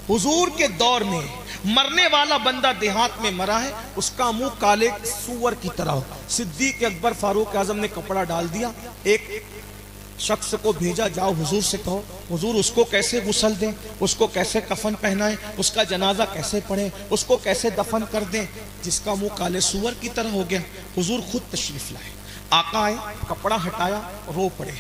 حضور کے دور میں مرنے والا بندہ دیہات میں مرا ہے، اس کا منہ کالے سور کی طرح ہو۔ صدیق اکبر فاروق اعظم نے کپڑا ڈال دیا، ایک شخص کو بھیجا، جاؤ حضور سے کہو حضور اس کو کیسے غسل دیں، اس کو کیسے کفن پہنائیں، اس کا جنازہ کیسے پڑھیں، اس کو کیسے دفن کر دیں، جس کا منہ کالے سور کی طرح ہو گیا۔ حضور خود تشریف لائے، آقا آئے، کپڑا ہٹایا، رو پڑے،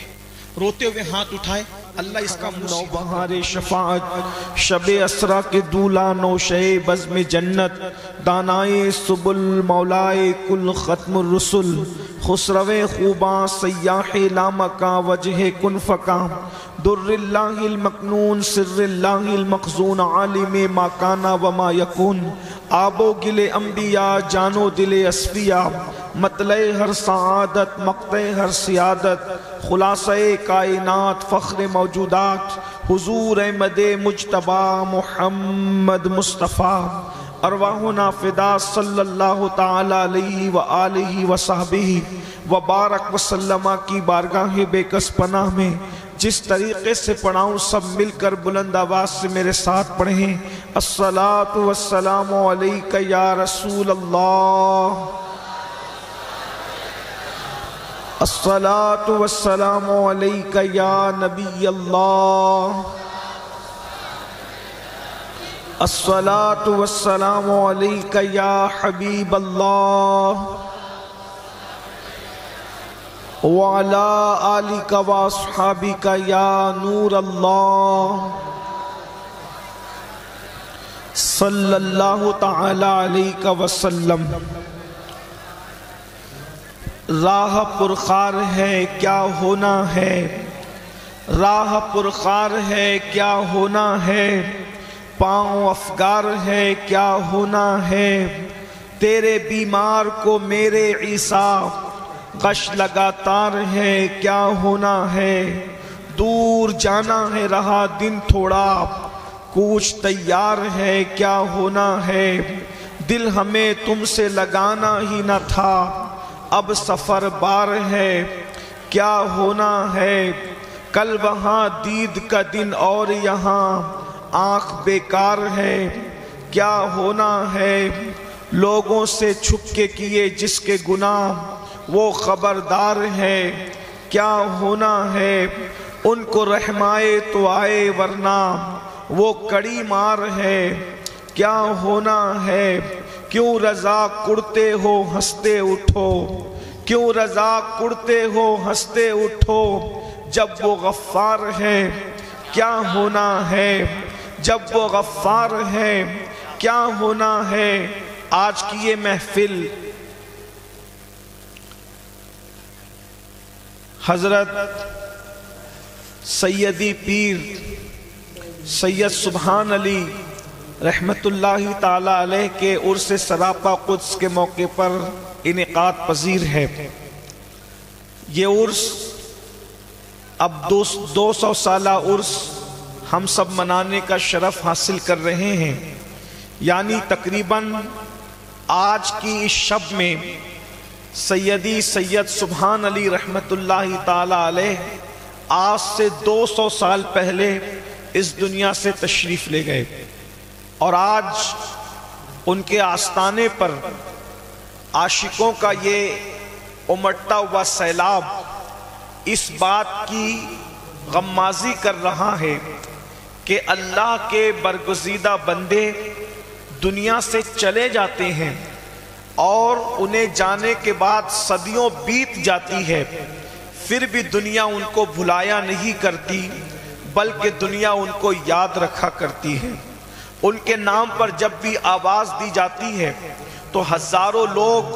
روتے ہوئے ہاتھ اٹھائے، اللہ اس کا نو بہار شفاعت، شب اسرا کے دولا، نوشے بزم جنت، دانائے سبل، مولائے کل ختم الرسل، خسرو خوباں سیاح لامکاں، وجہ کن فکاں، در اللہ المکنون، سر اللہ المخزون، عالم ما کانا وما یکون، آب و گل انبیاء، جانو دل اصفیاء، مطلع ہر سعادت، مقطع ہر سیادت، خلاصہ کائنات، فخر موجودات، حضور احمد مجتبی محمد مصطفیٰ، ارواحنا فدا صلی اللہ تعالی علیہ وآلہ وصحبہ وبارک وسلم کی بارگاہ بے کس پناہ میں جس طریقے سے پڑھاؤں سب مل کر بلند آواز سے میرے ساتھ پڑھیں۔ الصلاۃ والسلام علیک یا رسول اللہ، الصلاۃ والسلام علیک یا نبی اللہ، الصلاۃ والسلام علیک یا حبیب اللہ، وعلی آلک واصحابک یا نور اللہ، صلی اللہ تعالی علیہ وسلم۔ راہ پرخار ہے کیا ہونا ہے، راہ پرخار ہے کیا ہونا ہے، پاؤں افگار ہے کیا ہونا ہے، تیرے بیمار کو میرے عیسیٰ، غش لگاتار ہے کیا ہونا ہے، دور جانا ہے رہا دن تھوڑا، کوچ تیار ہے کیا ہونا ہے، دل ہمیں تم سے لگانا ہی نہ تھا، اب سفر بار ہے کیا ہونا ہے، کل وہاں دید کا دن اور یہاں آنکھ بیکار ہے کیا ہونا ہے، لوگوں سے چھپ کے کیے جس کے گناہ وہ خبردار ہے کیا ہونا ہے، ان کو رحمائے تو آئے ورنہ وہ کڑی مار ہے کیا ہونا ہے، کیوں رضا کڑتے ہو ہنستے اٹھو، کیوں رضا کڑتے ہو ہنستے اٹھو، جب وہ غفار ہے کیا ہونا ہے، جب وہ غفار ہے کیا ہونا ہے۔ آج کی یہ محفل حضرت سیدی پیر سید سبحان علی رحمت اللہ تعالی علیہ کے عرس سراپا قدس کے موقع پر انعقاد پذیر ہے۔ یہ عرس اب 200 سالہ عرس ہم سب منانے کا شرف حاصل کر رہے ہیں، یعنی تقریباً آج کی اس شب میں سیدی سید سبحان علی رحمت اللہ تعالی علیہ آج سے 200 سال پہلے اس دنیا سے تشریف لے گئے، اور آج ان کے آستانے پر عاشقوں کا یہ امٹتا ہوا سیلاب اس بات کی غمازی کر رہا ہے کہ اللہ کے برگزیدہ بندے دنیا سے چلے جاتے ہیں، اور انہیں جانے کے بعد صدیوں بیت جاتی ہے، پھر بھی دنیا ان کو بھلایا نہیں کرتی بلکہ دنیا ان کو یاد رکھا کرتی ہے۔ ان کے نام پر جب بھی آواز دی جاتی ہے تو ہزاروں لوگ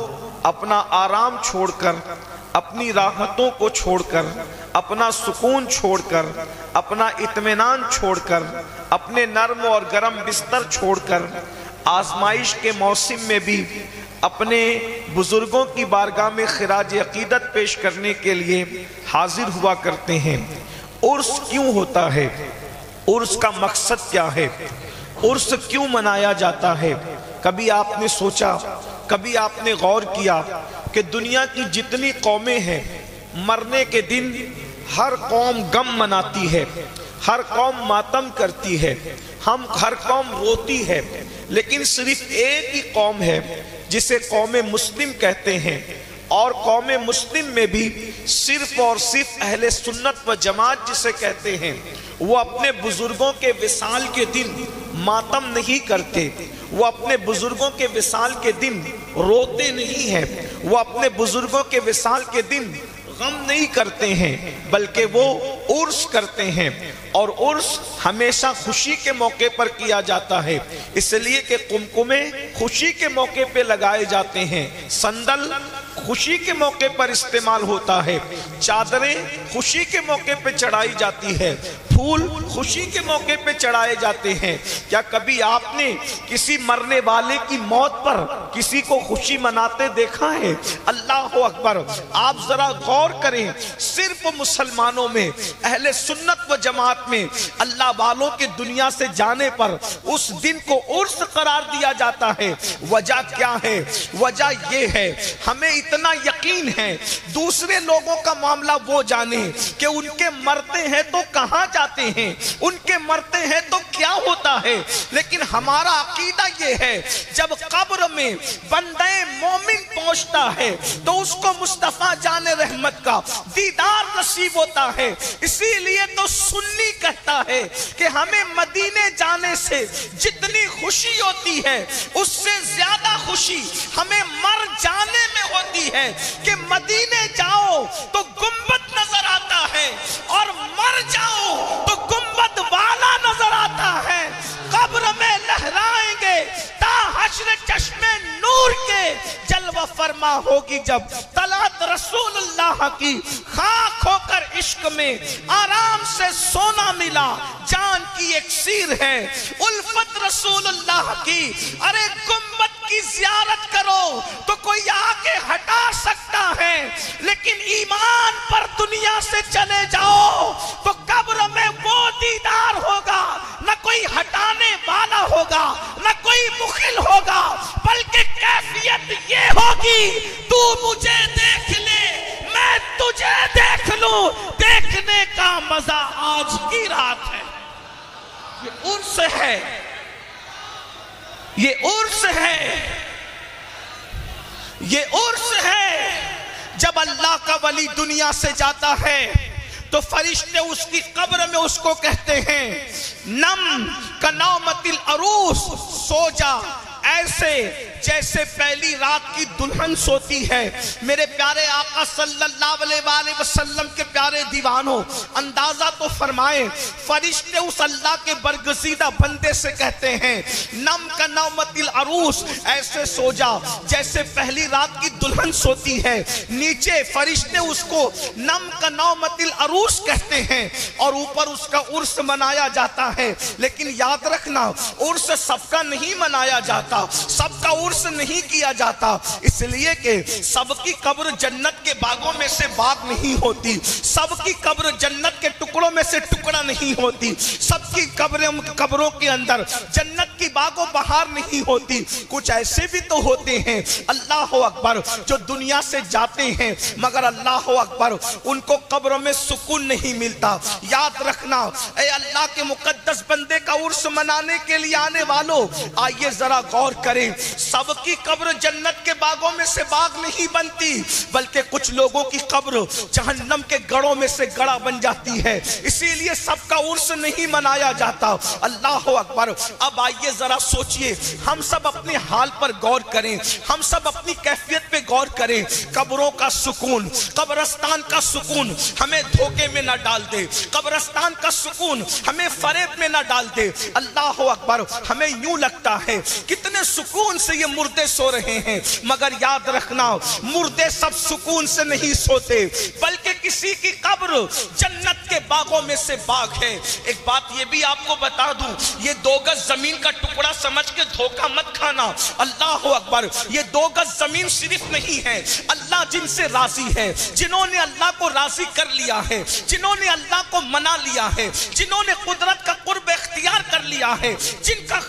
اپنا آرام چھوڑ کر، اپنی راحتوں کو چھوڑ کر، اپنا سکون چھوڑ کر، اپنا اطمینان چھوڑ کر، اپنے نرم اور گرم بستر چھوڑ کر آزمائش کے موسم میں بھی اپنے بزرگوں کی بارگاہ میں خراج عقیدت پیش کرنے کے لیے حاضر ہوا کرتے ہیں۔ عرس کیوں ہوتا ہے؟ عرس کا مقصد کیا ہے؟ عرس کیوں منایا جاتا ہے؟ کبھی آپ نے سوچا، کبھی آپ نے غور کیا کہ دنیا کی جتنی قومیں ہیں، مرنے کے دن ہر قوم غم مناتی ہے، ہر قوم ماتم کرتی ہے، ہر قوم روتی ہے، لیکن صرف ایک ہی قوم ہے جسے قوم مسلم کہتے ہیں، اور قوم مسلم میں بھی صرف اور صرف اہل سنت و جماعت جسے کہتے ہیں، وہ اپنے بزرگوں کے وصال کے دن ماتم نہیں کرتے، وہ اپنے بزرگوں کے وصال کے دن روتے نہیں ہیں، وہ اپنے بزرگوں کے وصال کے دن غم نہیں کرتے ہیں، بلکہ وہ عرس کرتے ہیں، اور عرس ہمیشہ خوشی کے موقع پر کیا جاتا ہے، اس لیے کہ قمقمے خوشی کے موقع پہ لگائے جاتے ہیں، سندل خوشی کے موقع پر استعمال ہوتا ہے، چادریں خوشی کے موقع پہ چڑھائی جاتی ہے، پھول خوشی کے موقع پہ چڑھائے جاتے ہیں۔ کیا کبھی آپ نے کسی مرنے والے کی موت پر کسی کو خوشی مناتے دیکھا ہے؟ اللہ اکبر! آپ ذرا غور کریں، صرف مسلمانوں میں، اہل سنت و جماعت میں اللہ والوں کے دنیا سے جانے پر اس دن کو عرس قرار دیا جاتا ہے۔ وجہ کیا ہے؟ وجہ یہ ہے، ہمیں اتنا یقین ہے دوسرے لوگوں کا معاملہ وہ جانے کہ ان کے مرتے ہیں تو کہاں جاتے ہیں، ان کے مرتے ہیں تو کیا ہوتا ہے، لیکن ہمارا عقیدہ یہ ہے جب قبر میں بندہ مومن پہنچتا ہے تو اس کو مصطفیٰ جان رحمت کا دیدار نصیب ہوتا ہے۔ اسی لیے تو سنی کہتا ہے کہ ہمیں مدینے جانے سے جتنی خوشی ہوتی ہے اس سے زیادہ خوشی ہمیں مر جانے میں ہوتی ہے کہ مدینے جاؤ تو گنبد نظر آتا ہے اور مر جاؤ تو گنبد والا نظر آتا ہے۔ قبر میں لہرائیں گے تا حشر چشم نور کے، جلوہ فرما ہوگی جب طلعت رسول اللہ کی، خاک ہو کر عشق میں آرام سے سونا ملا، جان کی اکسیر ہے الفت رسول اللہ کی۔ ارے گنبد کی زیارت کرو تو کوئی آگے ہٹا سکتا ہے، لیکن ایمان پر دنیا سے چلے جاؤ تو قبر میں وہ دیدار ہوگا، نہ کوئی ہٹانے والا ہوگا، نہ کوئی مخل ہوگا، بلکہ کیفیت یہ ہوگی تو مجھے دیکھ لے میں تجھے دیکھ لوں، دیکھنے کا مزہ آج کی رات ہے۔ یہ عرس ہے، یہ عرس ہے، یہ عرس ہے۔ جب اللہ کا ولی دنیا سے جاتا ہے تو فرشتے اس کی قبر میں اس کو کہتے ہیں نم کنومت العروس، سو جا ایسے جیسے پہلی رات کی دلہن سوتی ہے۔ میرے پیارے آقا صلی اللہ علیہ وآلہ وسلم کے پیارے دیوانوں، اندازہ تو فرمائیں، فرشتے اس اللہ کے برگزیدہ بندے سے کہتے ہیں نم کنومت العروس، ایسے سو جا جیسے پہلی رات کی دلہن سوتی ہے۔ نیچے فرشتے اس کو نم کنومت العروس کہتے ہیں اور اوپر اس کا عرس منایا جاتا ہے۔ لیکن یاد رکھنا، عرس سب کا نہیں منایا جاتا، سب کا عرس نہیں کیا جاتا، اس لیے کہ سب کی قبر جنت کے باغوں میں سے باغ نہیں ہوتی، سب کی قبر جنت کے ٹکڑوں میں سے ٹکڑا نہیں ہوتی، سب کی قبروں کے اندر جنت کی باغ و بہار نہیں ہوتی۔ کچھ ایسے بھی تو ہوتے ہیں اللہ اکبر جو دنیا سے جاتے ہیں مگر اللہ اکبر ان کو قبروں میں سکون نہیں ملتا۔ یاد رکھنا، اے اللہ کے مقدس بندے کا عرس منانے کے لیے آنے والوں، آئیے ذرا غور کریں، سب کی قبر جنت کے باغوں میں سے باغ نہیں بنتی، بلکہ کچھ لوگوں کی قبر جہنم کے گڑھوں میں سے گڑھا بن جاتی ہے، اسی لیے سب کا عرس نہیں منایا جاتا۔ اللہ اکبر! اب آئیے ذرا سوچئے، ہم سب اپنے حال پر غور کریں، ہم سب اپنی کیفیت پہ غور کریں۔ قبروں کا سکون، قبرستان کا سکون ہمیں دھوکے میں نہ ڈال دے، قبرستان کا سکون ہمیں فریب میں نہ ڈال دے۔ اللہ اکبر! ہمیں یوں لگتا ہے کتنے سکون سے یہ مردے سو رہے ہیں، مگر یاد رکھنا مردے سب سکون سے نہیں سوتے، بلکہ کسی کی قبر جنت کے باغوں میں سے باغ ہے۔ ایک بات یہ بھی آپ کو بتا دوں، یہ 2 گز زمین کا ٹکڑا سمجھ کے دھوکہ مت کھانا۔ اللہ اکبر! یہ 2 گز زمین صرف نہیں ہے، اللہ جن سے راضی ہے، جنہوں نے اللہ کو راضی کر لیا ہے، جنہوں نے اللہ کو منا لیا ہے، جنہوں نے قدرت کا قرب اختیار کر لیا ہے، جن کا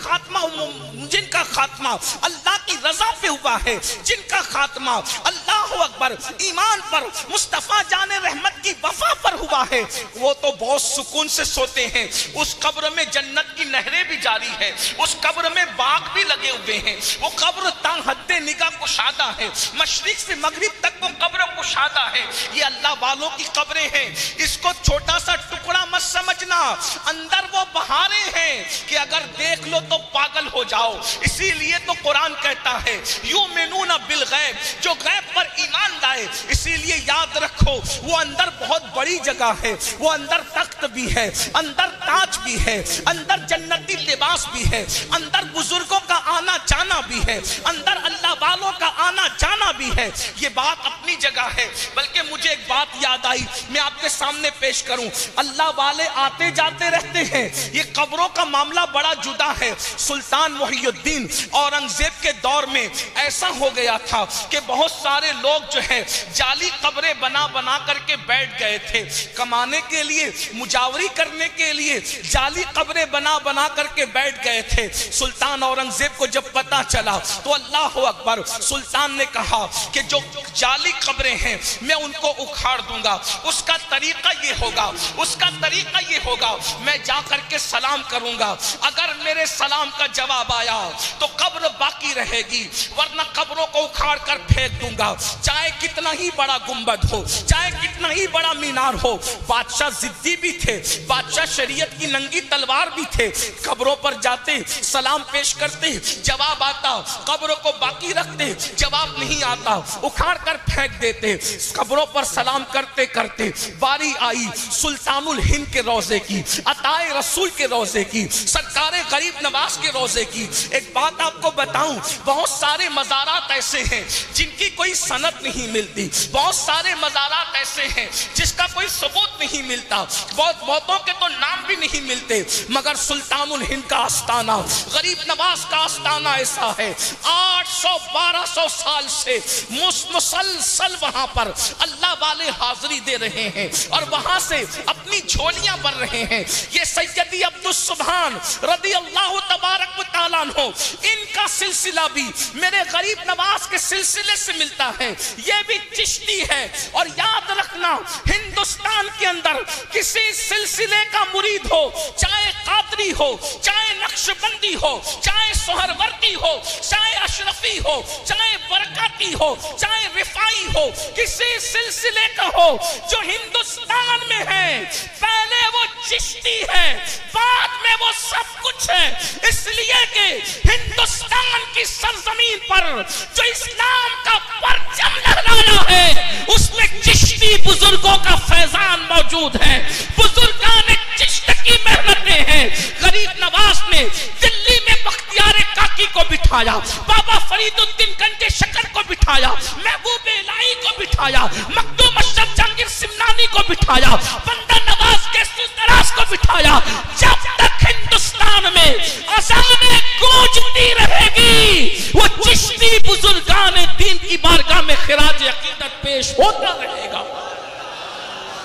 خاتمہ اللہ کی رضا پہ ہوا ہے، جن کا خاتمہ اللہ اللہ اکبر ایمان پر مصطفیٰ جان رحمت کی وفا پر ہوا ہے وہ تو بہت سکون سے سوتے ہیں. اس قبر میں جنت کی نہریں بھی جاری ہے, اس قبر میں باغ بھی لگے ہوئے ہیں, وہ قبر تا حد نگاہ کشادہ ہے, مشرق سے مغرب تک وہ قبر کشادہ ہے. یہ اللہ والوں کی قبریں ہیں, اس کو چھوٹا سا ٹکڑا مت سمجھنا, اندر وہ بہاریں ہیں کہ اگر دیکھ لو تو پاگل ہو جاؤ. اسی لیے تو قرآن کہتا ہے یؤمنون بالغیب, جو غیب پر ایمان لائے. اسی لیے یاد رکھو وہ اندر بہت بڑی جگہ ہے, وہ اندر تخت بھی ہے, اندر تاج بھی ہے, اندر جنتی لباس بھی ہے, اندر بزرگوں کا آنا جانا بھی ہے, اندر اللہ والوں کا آنا جانا بھی ہے. یہ بات اپنی جگہ ہے. بلکہ مجھے ایک بات یاد آئی, میں آپ کے سامنے پیش کروں. اللہ والے آتے جاتے رہتے ہیں, یہ قبروں کا معاملہ بڑا جدا ہے. سلطان محی الدین اورنگزیب کے دور میں ایسا ہو گیا تھا کہ بہت سارے لوگ جو ہے جعلی قبریں بنا بنا کر کے بیٹھ گئے تھے. کمانے کے لیے, مجاوری کرنے کے لیے جعلی قبریں بنا بنا کر کے بیٹھ گئے تھے. سلطان اورنگزیب کو جب پتا چلا تو اللہ اکبر, سلطان نے کہا کہ جو جعلی قبریں ہیں میں ان کو اکھاڑ دوں گا. اس کا طریقہ یہ ہوگا, اس کا طریقہ یہ ہوگا, میں جا کر کے سلام کروں گا. اگر میرے سلام کا جواب آیا تو قبر باقی رہے گی, ورنہ قبروں کو اکھاڑ کر پھینک دوں گا. چاہے کتنا ہی بڑا گنبد ہو, چاہے کتنا ہی بڑا مینار ہو. بادشاہ ضدی بھی تھے, بادشاہ شریعت کی ننگی تلوار بھی تھے. قبروں پر جاتے, سلام پیش کرتے, جواب آتا, قبروں کو باقی رکھتے, جواب نہیں آتا, اکھاڑ کر پھینک دیتے. قبروں پر سلام کرتے کرتے باری آئی سلطان الہند کے روزے کی, عطائے رسول کے روزے کی, سرکار غریب نواز کے روزے کی. ایک بات آپ کو بتاؤں, بہت سارے مزارات ایسے ہیں جن کی کوئی سند نہیں ملتی, بہت سارے مزارات ایسے ہیں جس کا کوئی ثبوت نہیں ملتا, بہتوں کے تو نام بھی نہیں ملتے. مگر سلطان الہند کا آستانہ, غریب نواز کا آستانہ ایسا ہے, 800-1200 سال سے مسلسل وہاں پر اللہ والے حاضری دے رہے ہیں اور وہاں سے اپنی جھولیاں بھر رہے ہیں. یہ سیدی عبدالسبحان رضی اللہ تبارک و تعالیٰ عنہ, ان کا سلسلہ بھی میرے غریب نواز کے سلسلے سے ملتا ہے. یہ بھی چشتی ہے. اور یاد رکھنا, ہندوستان کے اندر کسی سلسلے کا مرید ہو, چاہے قادری ہو, چاہے نقشبندی ہو, چاہے سہروردی ہو, چاہے اشرفی ہو, چاہے برکاتی ہو, چاہے رفائی ہو, کسی سلسلے کا ہو جو ہندوستان میں ہے, پہلے وہ چشتی ہے, بعد میں وہ سب کچھ ہے. اس لیے کہ ہندوستان کی سرزمین پر جو اسلام کا پرچم لہرایا ہے اس میں چشتی بزرگوں کا فیضان موجود ہے, بزرگان چشت کی محنتیں ہیں. غریب نواز نے دلی میں بختیار کاکی کو بٹھایا, بابا فرید الدین گنج شکر کو بٹھایا, محبوب الہی کو بٹھایا, مخدوم اشرف جہانگیر سمنانی کو بٹھایا, بندہ نواز کے سلطراز کو بٹھایا. جب تک ہندوستان میں اذانیں گونجتی رہے گی وہ چشتی بزرگان دین کی بارگاہ میں خراج عقیدت پیش ہوتا رہے گا.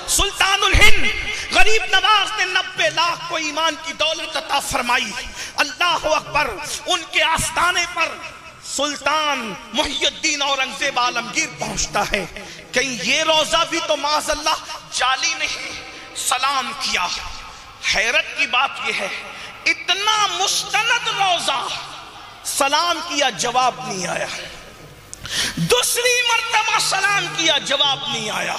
سلطان الہند غریب نواز نے 90 لاکھ کو ایمان کی دولت عطا فرمائی. اللہ اکبر, ان کے آستانے پر سلطان محی الدین اورنگزیب عالمگیر پہنچتا ہے. کہیں یہ روزہ بھی تو معاذ اللہ جعلی نہیں, سلام کیا. حیرت کی بات یہ ہے, اتنا مستند روزہ, سلام کیا, جواب نہیں آیا. دوسری مرتبہ سلام کیا, جواب نہیں آیا.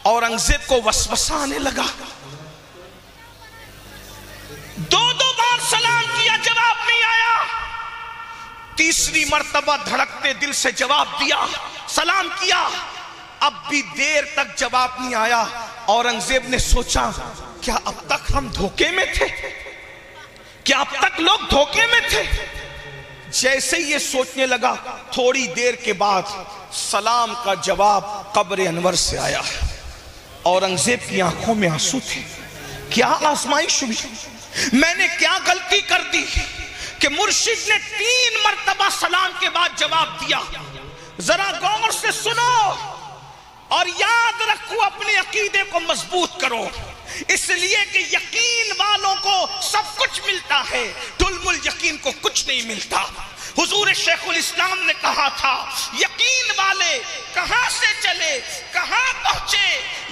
اورنگزیب کو وسوسہ آنے لگا, 2 بار سلام کیا, جواب نہیں آیا. تیسری مرتبہ دھڑکتے دل سے جواب دیا, سلام کیا, اب بھی دیر تک جواب نہیں آیا. اورنگزیب نے سوچا کیا اب تک ہم دھوکے میں تھے, کیا اب تک لوگ دھوکے میں تھے. جیسے یہ سوچنے لگا, تھوڑی دیر کے بعد سلام کا جواب قبر انور سے آیا. اورنگزیب کی آنکھوں میں آنسو تھے. کیا آزمائش ہوئی, میں نے کیا غلطی کر دی کہ مرشد نے 3 مرتبہ سلام کے بعد جواب دیا. ذرا غور سے سنو اور یاد رکھو, اپنے عقیدے کو مضبوط کرو. اس لیے کہ یقین والوں کو سب کچھ ملتا ہے, ظلم الیقین کو کچھ نہیں ملتا. حضور شیخ الاسلام نے کہا تھا یقین والے کہاں سے چلے کہاں پہنچے،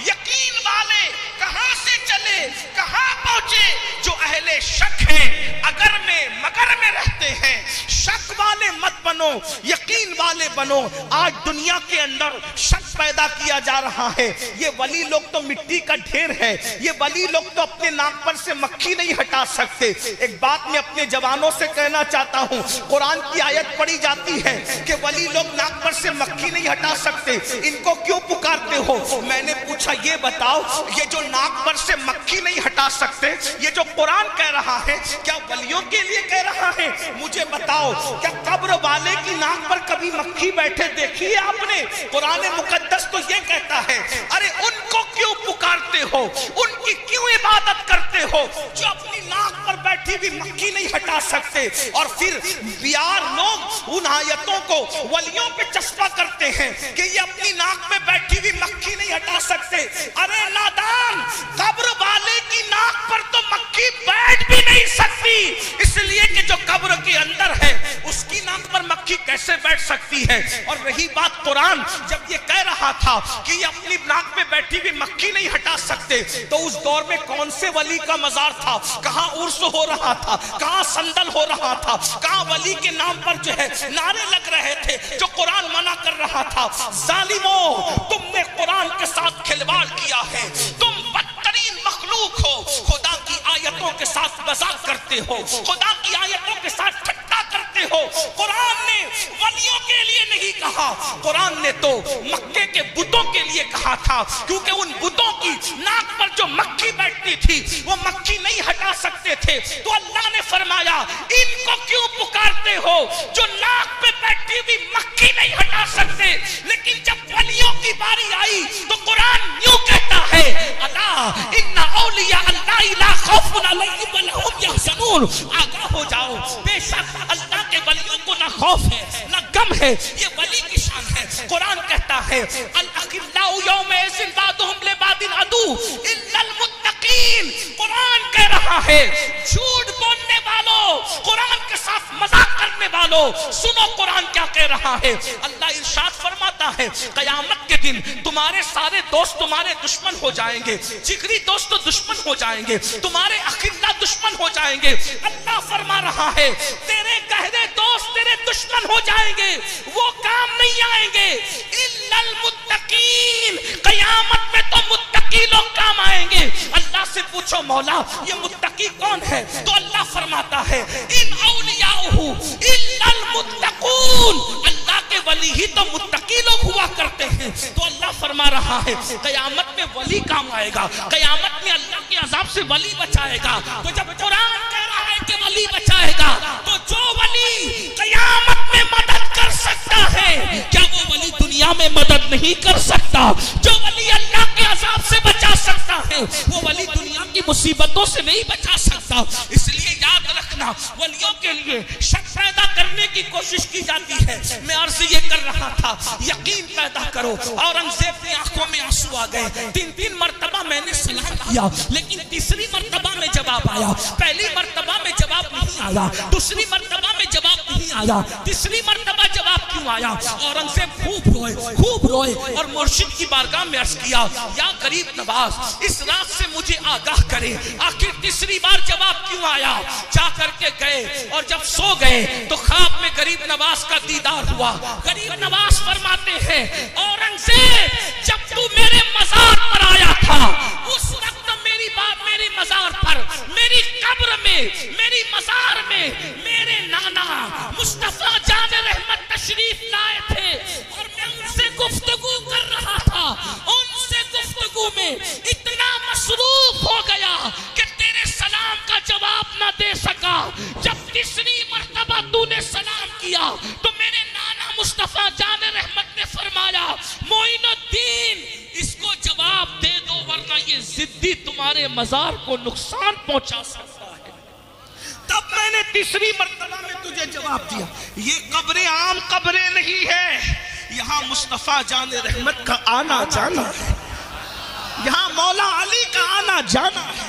یقین والے کہاں سے چلے کہاں پہنچے، جو اہل شک ہیں اگر میں مگر میں رہتے ہیں، شک والے مت بنو یقین والے بنو۔ آج دنیا کے اندر شک پیدا کیا جا رہا ہے، یہ ولی لوگ تو مٹی کا ڈھیر ہے، یہ ولی لوگ تو اپنے ناک پر سے مکھی نہیں ہٹا سکتے۔ ایک بات میں اپنے جوانوں سے کہنا چاہتا ہوں، قرآن کی آیت پڑھی جاتی ہے کہ ولی لوگ ناک پر سے مکھی نہیں ہٹا سکتے، ان کو کیوں پکارتے ہو؟ میں نے پوچھا یہ بتاؤ، یہ جو ناک پر سے مکھی نہیں ہٹا سکتے، یہ جو قرآن کہہ رہا ہے کیا ولیوں کے لیے کہہ رہا ہے؟ مجھے بتاؤ کیا قبر والے کی ناک پر کبھی مکھی بیٹھے دیکھی ہے آپ نے؟ قرآن مقدس تو یہ کہتا ہے ارے ان کو کیوں پکارتے ہو، ان کی کیوں عبادت کرتے ہو جو اپنی ناک پر بیٹھی بھی مکھی نہیں ہٹا سکتے؟ اور پھر بیار لوگ ان آیتوں کو ولیوں پہ چسپا کرتے ہیں کہ یہ اپنی ناک میں بیٹھی بھی مکھی نہیں ہٹا سکتے۔ ارے نادان، قبر والے کی ناک پر تو مکھی بیٹھ بھی نہیں سکتی، اس لیے کہ جو قبر کے اندر ہے اس کی ناک پر مکھی کیسے بیٹھ سکتی ہے؟ اور رہی بات قرآن جب یہ کہہ رہا تھا کہ یہ اپنی ناک میں بیٹھی بھی مکھی نہیں ہٹا سکتے، تو اس دور میں کون سے ولی کا مزار تھا؟ کہاں عرس ہو رہا تھا؟ کہاں صندل ہو رہا تھا؟ کہاں ولی کے نام پر جو ہے نعرے لگ رہے تھے جو قرآن منع کر رہا تھا؟ ظالموں، تم نے قرآن کے ساتھ کھلواڑ کیا ہے، تم بدترین مخلوق ہو، خدا کی آیتوں کے ساتھ مذاق کرتے ہو، خدا کی آیتوں کے ساتھ ٹھٹا کرتے ہو۔ قرآن نے ولیوں کے لیے نہیں کہا، قرآن نے تو مکے کے بتوں کے لیے کہا تھا، کیونکہ ان بتوں کی ناک پر جو مکھی بیٹھتی تھی وہ مکھی نہیں ہٹا سکتے تھے۔ تو اللہ نے فرمایا ان کو کیوں پکارتے ہو جو ناک پہ بیٹھی بھی مکھی نہیں ہٹا سکتے؟ لیکن جب ولیوں کی باری آئی تو قرآن یوں کہتا ہے الا ان اولیاء اللہ لا خوف علیہم ولا هم یحزنون، آگاہ ہو جاؤ، بے شک اللہ کے ولیوں کو نہ خوف ہے نہ غم ہے، یہ ولی کی شان ہے۔ قرآن کہتا ہے الاخلاء یومئذ بعضهم لبعض عدو الا المتقین، قرآن کہہ رہا ہے جھوٹ بولنے والوں، قرآن کے ساتھ مذاق کرنے والوں، سنو قرآن کیا کہہ رہا ہے۔ اللہ ارشاد فرماتا ہے قیامت کے دن تمہارے سارے دوست تمہارے دشمن ہو جائیں گے، جگری دوست دشمن ہو جائیں گے، تمہارے اخلاء دشمن ہو جائیں گے۔ اللہ فرما رہا ہے تیرے گہرے دوست تیرے دشمن ہو جائیں گے، وہ کام نہیں آئیں گے الا المتقین، قیامت میں تو متقی لوگ کام آئیں گے۔ اللہ سے پوچھو مولا یہ متقی کون ہے؟ تو اللہ فرماتا ہے ان اولیاءہ الا المتقون، اللہ کے ولی ہی تو متقی لوگ ہوا کرتے ہیں۔ تو اللہ فرما رہا ہے قیامت میں ولی کام آئے گا، قیامت میں اللہ کے عذاب سے ولی بچائے گا۔ تو جب قرآن کہہ رہا ہے کہ ولی بچائے گا تو جو ولی قیامت میں مدد کر سکتا ہے کیا وہ ولی دنیا میں مدد نہیں کر سکتا؟ جو ولی اللہ کے عذاب سے بچا سکتا ہے وہ ولی دنیا کی مصیبتوں سے نہیں بچا سکتا۔ اس لیے یاد رکھنا ولیوں کے لیے شک پیدا کرنے کی کوشش کی جاتی ہے۔ میں عرض یہ کر رہا تھا یقین پیدا کرو۔ اورنگزیب کی آنکھوں میں آنسو آ گئے، تین مرتبہ میں نے سلام کیا لیکن تیسری مرتبہ میں جواب آیا، پہلی مرتبہ میں جواب نہیں آیا، دوسری مرتبہ میں جواب نہیں آیا، تیسری مرتبہ جواب کیوں آیا؟ اورنگزیب خوب روئے اور مرشد کی بارگاہ میں عرض کیا یا غریب نواز اس رات سے مجھے آگاہ کرے، آخر تیسری بار جواب کیوں آیا؟ جا کر کے گئے اور جب سو گئے تو خواب میں غریب نواز کا دیدار ہوا۔ غریب نواز فرماتے ہیں اورنگزیب جب تو میرے مزار پر آیا تھا اس وقت میری مزار پر، میری قبر میں، میری مزار میں میرے نانا مصطفیٰ جان رحمت تشریف لائے تھے اور میں ان سے گفتگو کر رہا تھا۔ ان سے گفتگو میں اتنا مصروف ہو گیا کہ تیرے سلام کا جواب نہ دے سکا۔ جب تیسری مرتبہ تو نے سلام کیا تو میرے نانا مصطفیٰ جان رحمت نے فرمایا معین الدین اس کو جواب دے دو ورنہ یہ ضدی تمہارے مزار کو نقصان پہنچا سکتا ہے۔ تب میں نے تیسری مرتبہ میں تجھے جواب دیا یہ قبریں عام قبریں نہیں ہے، یہاں مصطفیٰ جان رحمت کا آنا جانا ہے، یہاں مولا علی کا آنا جانا ہے،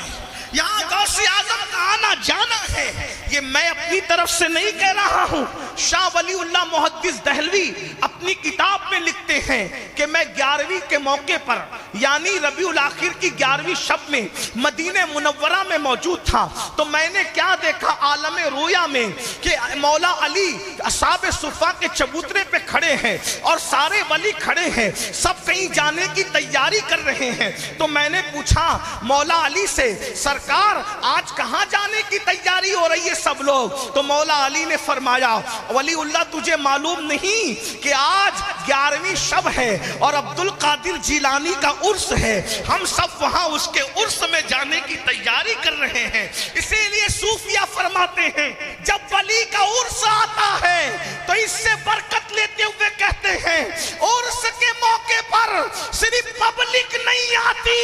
یہاں غوث اعظم کا آنا جانا ہے۔ یہ میں اپنی طرف سے نہیں کہہ رہا ہوں، شاہ ولی اللہ محدث دہلوی اپنی کتاب میں لکھتے ہیں کہ میں 11ویں کے موقع پر یعنی ربیع الاخر کی 11ویں شب میں مدینہ منورہ میں موجود تھا، تو میں نے کیا دیکھا عالم رویا میں کہ مولا علی اصحاب صفا کے چبوترے پہ کھڑے ہیں اور سارے ولی کھڑے ہیں، سب کہیں جانے کی تیاری کر رہے ہیں۔ تو میں نے پوچھا مولا علی سے سرکار آج کہاں جانے کی تیاری ہو رہی ہے سب لوگ؟ تو مولا علی نے فرمایا ولی اللہ تجھے معلوم نہیں کہ آج 11ویں شب ہے اور عبد القادر جیلانی کا عرس ہے، ہم سب وہاں اس کے عرس میں جانے کی تیاری کر رہے ہیں۔ اسی لیے صوفیہ فرماتے ہیں جب ولی کا عرس آتا ہے تو اس سے برکت لیتے ہوئے کہتے ہیں عرس کے موقع پر صرف پبلک نہیں آتی،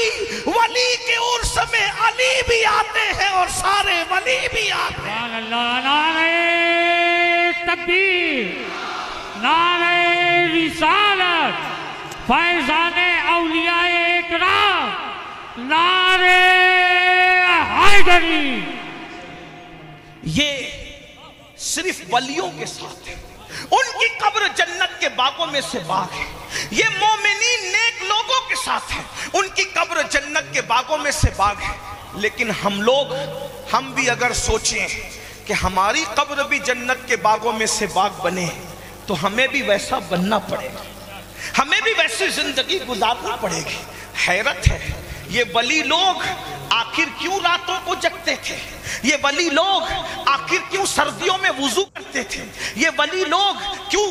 ولی کے عرس میں علی بھی آتے ہیں اور سارے ولی بھی آتے ہیں۔ اللہ نعرہ تکبیر، نعرہ رسالت، فیضان اولیاء اکرام، نعرہ حیدری۔ یہ صرف ولیوں کے ساتھ ہے، ان کی قبر جنت کے باغوں میں سے باغ ہے۔ یہ مومنین نیک لوگوں کے ساتھ ہے، ان کی قبر جنت کے باغوں میں سے باغ ہے۔ لیکن ہم بھی اگر سوچیں کہ ہماری قبر بھی جنت کے باغوں میں سے باغ بنے تو ہمیں بھی ویسا بننا پڑے گا، ہمیں بھی ویسی زندگی گزارنا پڑے گی۔ حیرت ہے یہ ولی لوگ آخر کیوں راتوں کو جگتے تھے؟ یہ ولی لوگ آخر کیوں سردیوں میں وضو کرتے تھے؟ یہ ولی لوگ کیوں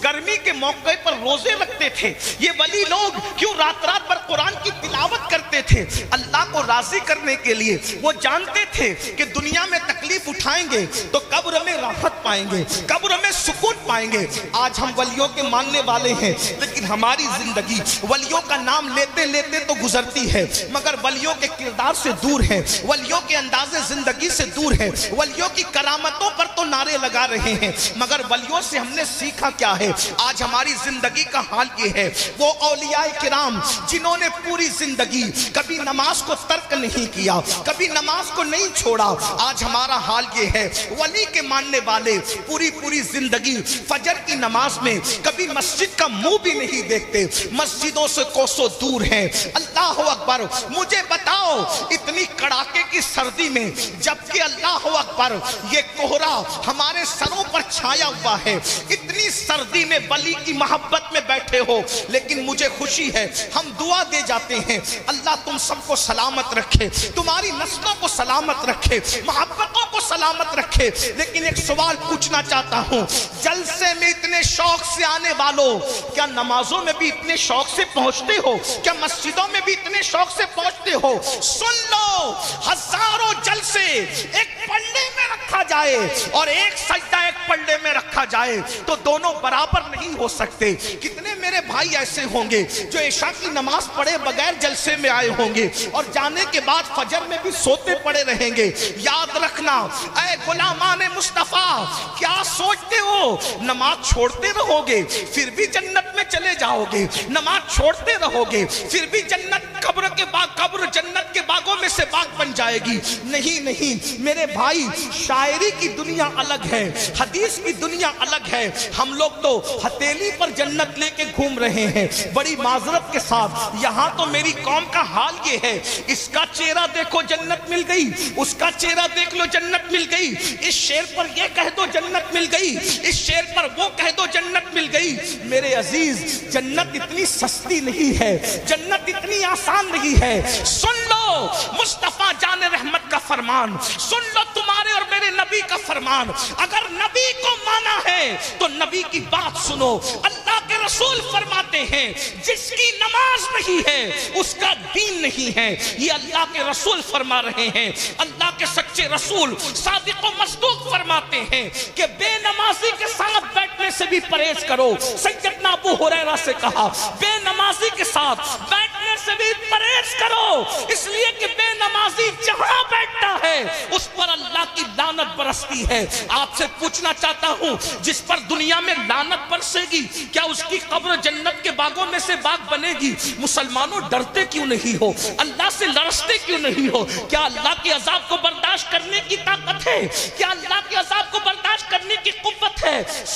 گرمی کے موقع پر روزے رکھتے تھے؟ یہ ولی لوگ کیوں رات رات پر قرآن کی تلاوت کرتے تھے؟ اللہ کو راضی کرنے کے لیے۔ وہ جانتے تھے کہ دنیا میں تکلیف اٹھائیں گے تو قبر میں راحت پائیں گے، قبر میں سکون پائیں گے۔ آج ہم ولیوں کے ماننے والے ہیں لیکن ہماری زندگی ولیوں کا نام لیتے لیتے تو گزرتی ہے مگر ولیوں کے کردار سے دور ہے، ولیوں کے انداز زندگی سے دور ہے، ولیوں کی کرامتوں پر تو نعرے لگا رہے ہیں مگر ولیوں سے ہم نے سیکھا کیا ہے؟ آج ہماری زندگی کا حال یہ ہے، وہ اولیاء کرام جنہوں نے پوری زندگی کبھی نماز کو ترک نہیں کیا، کبھی نماز کو نہیں چھوڑا، آج ہمارا حال یہ ہے ولی کے ماننے والے پوری زندگی فجر کی نماز میں کبھی مسجد کا منہ بھی نہیں دیکھتے، مسجدوں سے کوسوں دور ہیں۔ اللہ اکبر، مجھے بتاؤ اتنی کڑاکے کی سردی میں جبکہ اللہ اکبر یہ کوہرا ہمارے سروں پر چھایا ہوا ہے، اتنی سردی میں ولی کی محبت میں بیٹھے ہو، لیکن مجھے خوشی ہے ہم دعا دے جاتے ہیں اللہ تم سب کو سلامت رکھے، تمہاری نسلوں کو سلامت رکھے، محبتوں کو سلامت رکھے۔ لیکن ایک سوال پوچھنا چاہتا ہوں، جلسے میں اتنے شوق سے آنے والوں کیا نمازوں میں بھی اتنے شوق سے پہنچتے ہو؟ کیا مسجدوں میں بھی اتنے شوق سے پہنچتے ہو؟ سن لو، ہزاروں جلسے ایک پلڑے میں رکھا جائے اور ایک سجدہ ایک پلڑے میں رکھا جائے تو دونوں برابر نہیں ہو سکتے۔ کتنے میرے بھائی ایسے ہوں گے جو عشاء کی نماز پڑھے بغیر جلسے میں آئے ہوں گے اور جانے کے بعد فجر میں بھی سوتے پڑے رہیں گے۔ یاد رکھنا اے غلامان مصطفیٰ، کیا سوچتے ہو نماز چھوڑتے رہو گے پھر بھی جنت میں چلے جاؤ گے؟ نماز چھوڑتے رہو گے پھر بھی جنت قبر جنت کے باغوں میں سے باغ بن جائے گی؟ نہیں میرے بھائی، شاعری کی دنیا الگ ہے، حدیث کی دنیا الگ ہے۔ ہم لوگ تو ہتھیلی پر جنت لے کے گھوم رہے ہیں۔ بڑی معذرت کے ساتھ یہاں تو میری قوم کا حال یہ ہے، اس کا چہرہ دیکھو جنت مل گئی، اس کا چہرہ دیکھ لو جنت مل گئی، اس شعر پر یہ کہہ دو جنت مل گئی، اس شعر پر وہ کہہ دو جنت مل گئی۔ میرے عزیز، جنت اتنی سستی نہیں ہے، جنت اتنی آسان نہیں ہے۔ سن لو مصطفیٰ جان رحمت کا فرمان، سن لو تمہارے اور میرے نبی کا فرمان۔ اگر نبی کو مانا ہے تو نبی کی بات سنو۔ اللہ کے رسول فرماتے ہیں جس کی نماز نہیں ہے اس کا دین نہیں ہے، یہ اللہ کے رسول فرما رہے ہیں۔ اللہ کے سچے رسول صادق و مصدوق فرماتے ہیں کہ بے نمازی کے ساتھ بیٹھنے سے بھی پرہیز کرو۔ سیدنا ابو ہریرہ سے کہا بے نمازی کے ساتھ بیٹھنے سے بھی پرہیز کرو، اس لیے کہ بے نمازی جہاں بیٹھتا ہے اس پر اللہ کی لعنت برستی ہے۔ آپ سے پوچھنا چاہتا ہوں جس پر دنیا میں لعنت برسے گی کیا اس کی قبر جنت کے باغوں میں سے باغ بنے گی؟ مسلمانوں ڈرتے کیوں نہیں ہو؟ اللہ سے لرزتے کیوں نہیں ہو؟ کیا اللہ کے عذاب کو برداشت کرنے کی طاقت ہے؟ کیا اللہ کے عذاب کو برداشت کرنے کی قوت ہے؟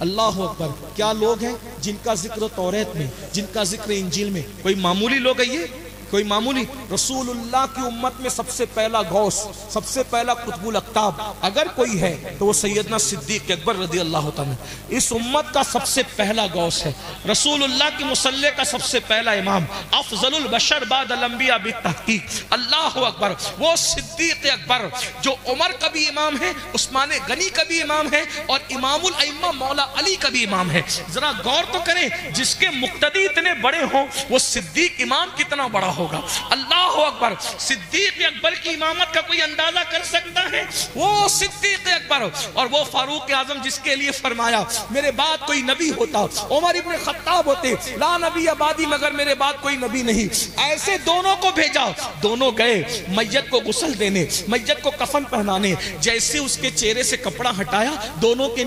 اللہ اکبر. کیا لوگ ہیں جن کا ذکر توریت میں، جن کا ذکر انجیل میں. کوئی معمولی لوگ ہے یہ؟ کوئی معمولی؟ رسول اللہ کی امت میں سب سے پہلا غوث، سب سے پہلا قطب الاقطاب اگر کوئی ہے تو وہ سیدنا صدیق اکبر رضی اللہ تعالیٰ. اس امت کا سب سے پہلا غوث ہے، رسول اللہ کی مصلی کا سب سے پہلا امام، افضل البشر بعد الانبیاء بالتحقیق. اللہ اکبر. وہ صدیق اکبر جو عمر کا بھی امام ہے، عثمان غنی کا بھی امام ہے، اور امام الائمہ مولا علی کا بھی امام ہے. ذرا غور تو کریں، جس کے مقتدی اتنے بڑے ہوں وہ صدیق امام کتنا بڑا ہوگا. اللہ اکبر. صدیق اکبر کی امامت کا کوئی اندازہ کر سکتا ہے؟ وہ صدیق اکبر اور وہ فاروق اعظم جس کے لیے فرمایا میرے بعد کوئی نبی ہوتا، عمر ابن خطاب ہوتے، لا نبی آبادی مگر میرے بعد کوئی نبی نہیں. ایسے دونوں کو بھیجا، دونوں گئے میت کو غسل دینے، میت کو کفن پہنانے. جیسے اس کے چہرے سے کپڑا ہٹایا، دونوں کے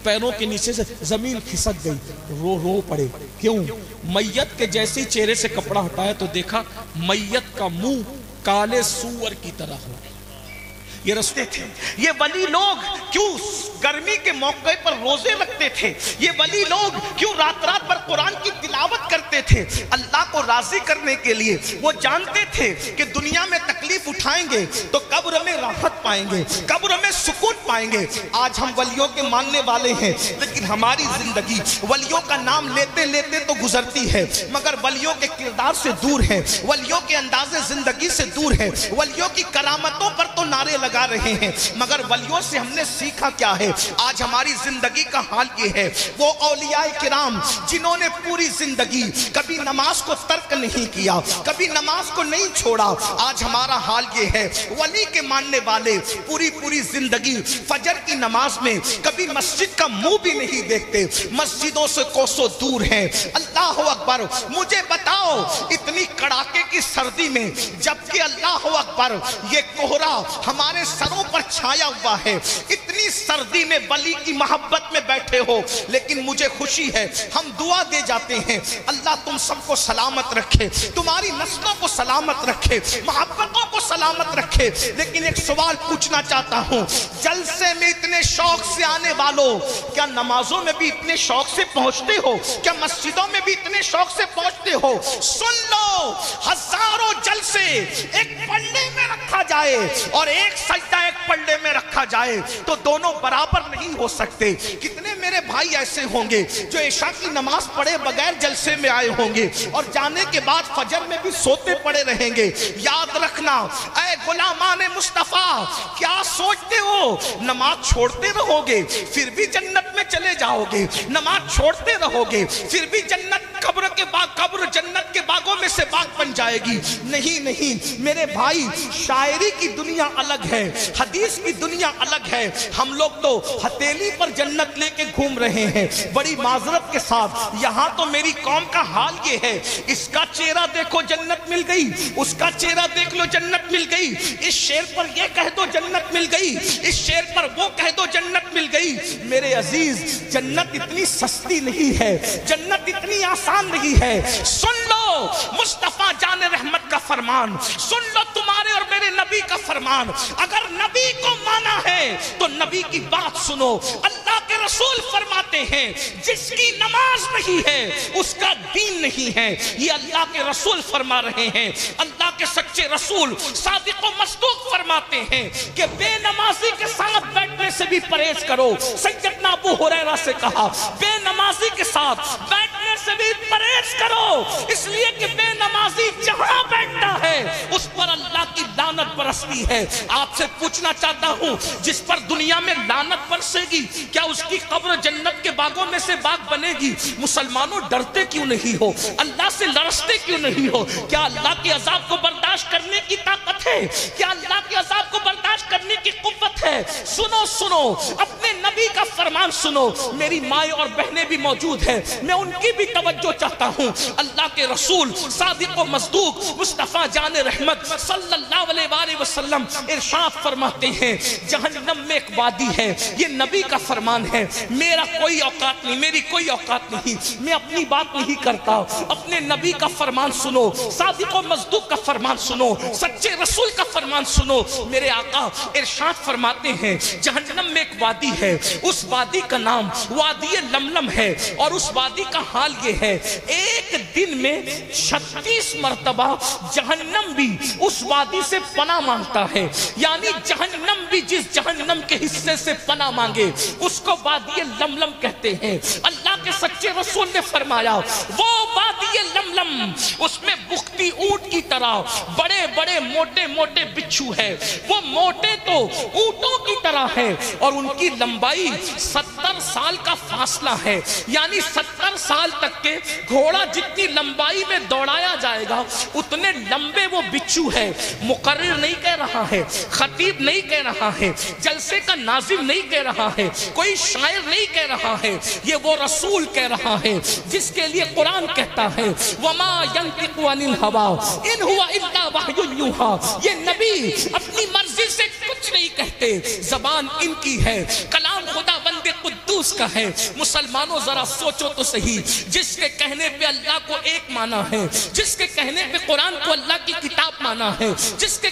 پیروں کے نیچے سے زمین کھسک گئی. رو پڑے. کیوں؟ میت کے جیسے ہی چہرے سے کپڑا ہٹایا تو دیکھا میت کا منہ کالے سور کی طرح ہو. یہ رستے تھے. یہ ولی لوگ کیوں گرمی کے موقع پر روزے رکھتے تھے؟ یہ ولی لوگ کیوں رات رات پر قرآن کی تلاوت کرتے تھے؟ اللہ کو راضی کرنے کے لیے. وہ جانتے تھے کہ دنیا میں تکلیف اٹھائیں گے تو قبر میں راحت پائیں گے، قبر میں سکون پائیں گے. آج ہم ولیوں کے ماننے والے ہیں، لیکن ہماری زندگی ولیوں کا نام لیتے لیتے تو گزرتی ہے، مگر ولیوں کے کردار سے دور ہے، ولیوں کے انداز زندگی سے دور ہے. ولیوں کی کرامتوں پر تو نعرے لگا رہے ہیں، مگر ولیوں سے ہم نے سیکھا کیا ہے؟ آج ہماری زندگی کا حال یہ ہے. وہ اولیاء کرام جنہوں نے پوری زندگی کبھی نماز کو ترک نہیں کیا، کبھی نماز کو نہیں چھوڑا. آج ہمارا حال یہ ہے، ولی کے ماننے والے پوری زندگی فجر کی نماز میں کبھی مسجد کا منہ بھی نہیں دیکھتے، مسجدوں سے کوسوں دور ہیں. اللہ اکبر. مجھے بتاؤ اتنی کڑاکے کی سردی میں جبکہ اللہ اکبر یہ کوہرا ہمارے سروں پر چھایا ہوا ہے، اتنی سردی میں ولی کی محبت میں بیٹھے ہو، لیکن مجھے خوشی ہے ہم دعا دے جاتے ہیں اللہ تم سب کو سلامت رکھے، تمہاری نسلوں کو سلامت رکھے، محبتوں کو سلامت رکھے. لیکن ایک سوال پوچھنا چاہتا ہوں، جلسے میں اتنے شوق سے آنے والوں، کیا نمازوں میں بھی اتنے شوق سے پہنچتے ہو؟ کیا مسجدوں میں بھی اتنے شوق سے پہنچتے ہو؟ سن لو، ہزاروں جلسے ایک پلڑے میں رکھا جائے اور ایک سجدہ ایک پلڑے میں رکھا جائے تو دونوں برابر نہیں ہو سکتے. کتنے میرے بھائی ایسے ہوں گے جو عشاء کی نماز پڑھے بغیر جلسے میں آئے ہوں گے اور جانے کے بعد فجر میں بھی سوتے پڑے رہیں گے. یاد رکھنا اے غلامان مصطفیٰ، کیا سوچتے ہو نماز چھوڑتے رہو گے پھر بھی جنت میں چلے جاؤ گے؟ نماز چھوڑتے رہو گے پھر بھی جنت قبر جنت کے باغوں میں سے باغ بن جائے گی؟ نہیں میرے بھائی، شاعری کی دنیا الگ ہے، حدیث کی دنیا الگ ہے. ہم لوگ تو ہتھیلی پر جنت لے کے گھوم رہے ہیں. بڑی معذرت کے ساتھ یہاں تو میری قوم کا حال یہ ہے، اس کا چہرہ دیکھو جنت مل گئی، اس کا چہرہ دیکھ لو جنت مل گئی، اس شعر پر یہ کہہ دو جنت مل گئی، اس شعر پر وہ کہہ دو جنت مل گئی. میرے عزیز، جنت اتنی سستی نہیں ہے، جنت اتنی آسان نہیں ہے. سن لو مصطفیٰ جان رحمت کا فرمان، سن لو تمہارے اور میرے نبی کا فرمان. اگر نبی کو مانا ہے تو نبی کی بات سنو. اللہ کے رسول فرماتے ہیں جس کی نماز نہیں ہے اس کا دین نہیں ہے. یہ اللہ کے رسول فرما رہے ہیں. اللہ کے سچے رسول صادق و مصدوق فرماتے ہیں کہ بے نمازی کے ساتھ بیٹھنے سے بھی پرہیز کرو. سیدنا ابو ہریرہ سے کہا بے نمازی کے ساتھ بیٹھنے سے بھی پرہیز کرو، اس لیے کہ بے نمازی جہاں بیٹھتا ہے اس پر اللہ کی لعنت برستی ہے. آپ سے پوچھنا چاہتا ہوں، جس پر دنیا میں لعنت برسے گی کیا اس کی قبر جنت کے باغوں میں سے باغ بنے گی؟ مسلمانوں ڈرتے کیوں نہیں ہو؟ اللہ سے لرزتے کیوں نہیں ہو؟ کیا اللہ کے عذاب کو برداشت کرنے کی طاقت ہے؟ کیا اللہ کے عذاب کو برداشت کرنے کی قوت ہے؟ سنو اپنے نبی کا فرمان سنو. میری مائیں اور بہنیں بھی موجود ہیں، میں ان کی بھی توجہ چاہتا ہوں. اللہ کے رسول صادق و مصدوق مصطفیٰ جان رحمت صلی اللہ علیہ وآلہ وسلم ارشاد فرماتے ہیں جہنم میں ایک وادی ہے. یہ نبی کا فرمان ہے. میرا کوئی اوقات نہیں، میری کوئی اوقات نہیں، میں اپنی بات نہیں کرتا. اپنے نبی کا فرمان سنو، صادق و مصدوق کا فرمان سنو، سچے رسول کا فرمان سنو. میرے آقا ارشاد فرما فرماتے ہیں جہنم میں ایک وادی ہے، اس وادی کا نام وادی لملم ہے، اور اس وادی کا حال یہ ہے ایک دن میں 36 مرتبہ جہنم بھی اس وادی سے پناہ مانگتا ہے، یعنی جہنم بھی جس جہنم کے حصے سے پناہ مانگے اس کو وادی لملم کہتے ہیں۔ اللہ کے سچے رسول نے فرمایا وہ وادی لملم، اس میں بختی اونٹ کی طرح بڑے بڑے موٹے موٹے بچھو ہے، وہ موٹے تو اونٹوں کی طرح ہے، اور ان کی لمبائی 70 سال کا فاصلہ ہے، یعنی 70 سال تک کے گھوڑا جتنی لمبائی میں دوڑایا جائے گا اتنے لمبے وہ بچھو ہے۔ مقرر نہیں کہہ رہا ہے، خطیب نہیں کہہ رہا ہے، جلسے کا ناظم نہیں کہہ رہا ہے، کوئی شاعر نہیں کہہ رہا ہے، یہ وہ رسول کہہ رہا ہے جس کے لیے قرآن کہتا ہے وَمَا يَنْطِقُ عَنِ الْهَوَىٰ إِنْ هُوَ إِلَّا وَحْيٌ يُوحَىٰ۔ یہ نبی اپنی مرضی سے کچھ نہیں کہتے، زبان ان کی ہے، کلام خدا بند قدوس کا ہے۔ مسلمانوں ذرا سوچو تو صحیح، جس کے کہنے پہ اللہ کو ایک مانا ہے، جس کے کہنے پہ قرآن کو اللہ کی کتاب مانا ہے، جس کے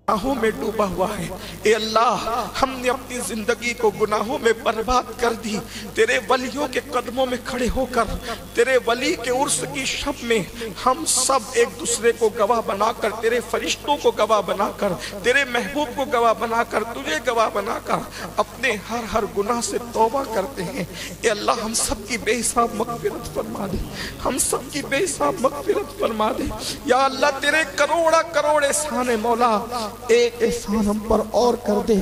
گناہوں میں ڈوبا ہوا ہے۔ اے اللہ ہم نے اپنی زندگی کو گناہوں میں برباد کر دی، تیرے ولیوں کے قدموں میں کھڑے ہو کر تیرے ولی کے عرس کی شب میں ہم سب ایک دوسرے کو گواہ بنا کر، تیرے فرشتوں کو گواہ بنا کر، تیرے محبوب کو گواہ بنا کر، تجھے گواہ بنا کر اپنے ہر گناہ سے توبہ کرتے ہیں۔ اے اللہ ہم سب کی بے حساب مغفرت فرما دے، ہم سب کی بے حساب مغفرت فرما دے۔ یا اللہ تیرے کروڑا کروڑ احسان ہے مولا، ایک احسان ہم پر اور کر دے،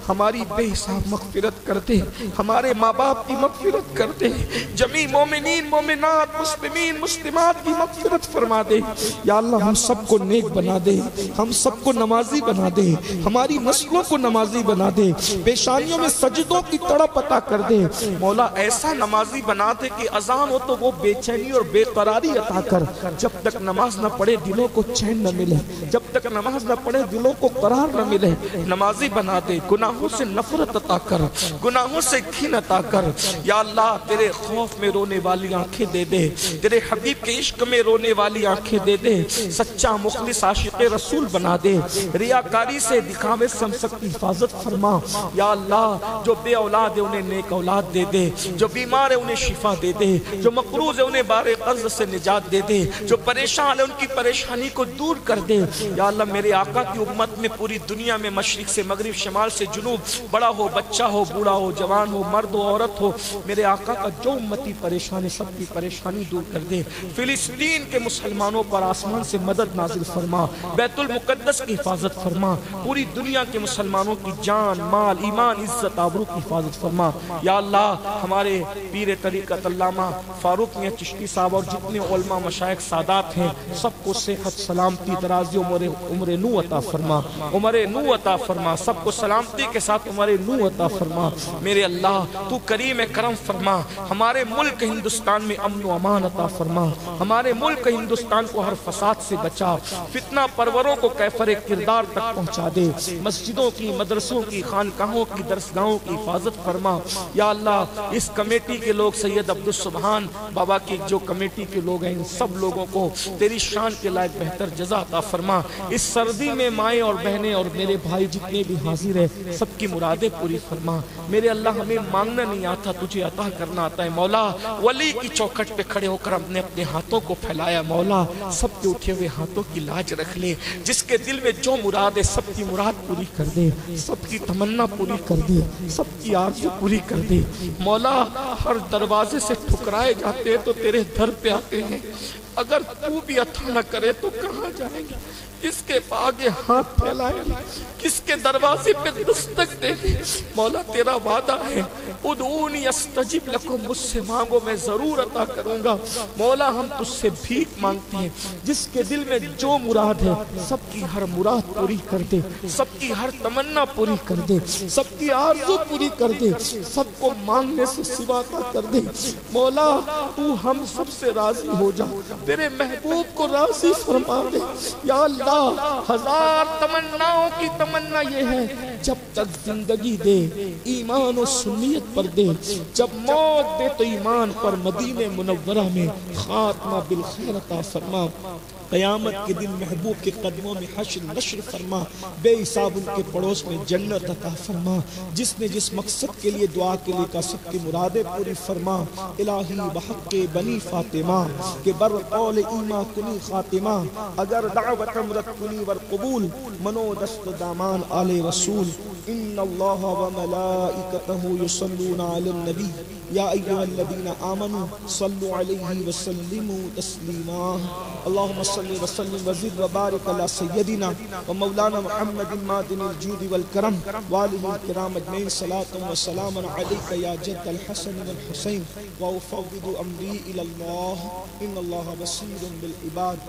ہماری بے حساب مغفرت کر دے، ہمارے ماں باپ کی مغفرت کر دے، جمیع مومنین مومنات مسلمین مسلمات کی مغفرت فرما دے۔ یا اللہ ہم سب کو نیک بنا دے، ہم سب کو نمازی بنا دے، ہماری نسلوں کو نمازی بنا دے، پیشانیوں میں سجدوں کی تڑپ عطا کر دے۔ مولا ایسا نمازی بنا دے کہ اذان ہو تو وہ بے چینی اور بے قراری عطا کر، جب تک نماز نہ پڑھے دلوں کو چین نہ ملے، جب تک نماز نہ پڑھے دلوں کو قرار نہ ملے۔ نمازی بنا دے، گناہوں سے نفرت عطا کر، گناہوں سے گھن عطا کر۔ یا اللہ تیرے خوف میں رونے والی آنکھیں دے دے، تیرے حبیب کے عشق میں رونے والی آنکھیں دے دے، سچا مخلص عاشق رسول بنا دے، ریاکاری سے دکھاوے سے ہم سب کی حفاظت فرما۔ یا اللہ جو بے اولاد ہے انہیں نیک اولاد دے دے، جو بیمار ہے انہیں شفا دے دے، جو مقروض ہے انہیں بار قرض سے نجات دے دے، جو پریشان ہے ان کی پریشانی کو دور کر دے۔ یا اللہ میرے آقا کی امت میں پوری دنیا میں مشرق سے مغرب شمال سے جنوب، بڑا ہو بچہ ہو بوڑھا ہو جوان ہو مرد ہو عورت ہو، میرے آقا کا جو امتی پریشان ہے سب کی پریشانی دور کر دے۔ فلسطین کے مسلمانوں پر آسمان سے مدد نازل فرما، بیت المقدس کی حفاظت فرما، پوری دنیا کے مسلمانوں کی جان مال ایمان عزت آبرو کی حفاظت فرما۔ یا اللہ ہمارے پیر طریقت علامہ فاروق میاں چشتی صاحب اور جتنے علماء مشائخ سادات ہیں سب کو صحت سلامتی درازی عمر نو عطا فرما، عمر نو عطا فرما، سب کو سلامتی کے ساتھ عمر نو عطا فرما۔ میرے اللہ تو کریم کرم فرما، ہمارے ملک ہندوستان میں امن و امان عطا فرما، ہمارے ملک ہندوستان کو ہر فساد سے بچا، فتنہ پروروں کو کیفر کردار تک پہنچا دے، مسجدوں کی مدرسوں کی خانقاہوں کی درسگاہوں کی حفاظت فرما۔ یا اللہ اس کمیٹی کے لوگ سید عبدالسبحان بابا کی جو کمیٹی کے لوگ ہیں ان سب لوگوں کو تیری شان کے لائق بہتر جزا عطا فرما۔ اس سردی میں مائیں اور بہنیں اور میرے بھائی جتنے بھی حاضر ہیں سب کی مرادیں پوری فرما۔ میرے اللہ ہمیں مانگنا نہیں آتا تجھے عطا کرنا آتا ہے۔ مولا ولی کی چوکھٹ پہ کھڑے ہو کر ہم نے اپنے ہاتھوں کو پھیلایا، مولا سب کے اٹھے ہوئے ہاتھوں کی لاج رکھ لے، جس کے دل میں جو مراد ہے سب کی مراد پوری کر دے، سب کی تمنا پوری کر دے، سب کی آرزو پوری کر دے۔ مولا ہر دروازے سے ٹھکرائے جاتے ہیں تو تیرے در پہ آتے ہیں، اگر تو بھی عطا نہ کرے تو کہاں جائیں گے؟ کس کے آگے ہاتھ پھیلائیں گے؟ کس کے دروازے پہ دستک دیں گے؟ مولا تیرا وعدہ ہے ادعونی استجب لکم، مجھ سے مانگو میں ضرور عطا کروں گا۔ مولا ہم تجھ سے بھیک مانگتے ہیں، جس کے دل میں جو مراد ہے سب کی ہر مراد پوری کر دے، سب کی ہر تمنا پوری کر دے، سب کی آرزو پوری کر دے، سب کو مانگنے سے سوا عطا کر دے۔ مولا تو ہم سب سے راضی ہو جا، تیرے محبوب کو راضی فرما دے۔ یا اللہ ہزار تمناؤں کی تمنا یہ ہے جب تک زندگی دے ایمان و سنیت پر دے، جب موت دے تو ایمان پر مدینہ منورہ میں خاتمہ بالخیر عطا فرما، قیامت کے دن محبوب کے قدموں میں حشر نشر فرما، بے حساب ان کے پڑوس میں جنت عطا فرما، جس نے جس مقصد کے لیے دعا کے لیے کا سب کی مرادیں پوری فرما، الہی بحق بنی فاطمہ کہ بر قول ایما کنی خاتمہ، اگر دعوت امرت کنی ور قبول، منو دست دامان آل رسول، ان اللہ و ملائکتہ یصلون علی النبی یا ایھا الذین آمنوا صلوا علیہ وسلموا تسلیما، اللہم صلی وسلم وزد وبارک علی سیدنا و مولانا محمد معدن الجود والکرم وآلہ الکرام اجمعین، صلاۃ و سلام علیک یا جد الحسن والحسین، وافوض امری الی اللہ ان اللہ بصیر بالعباد۔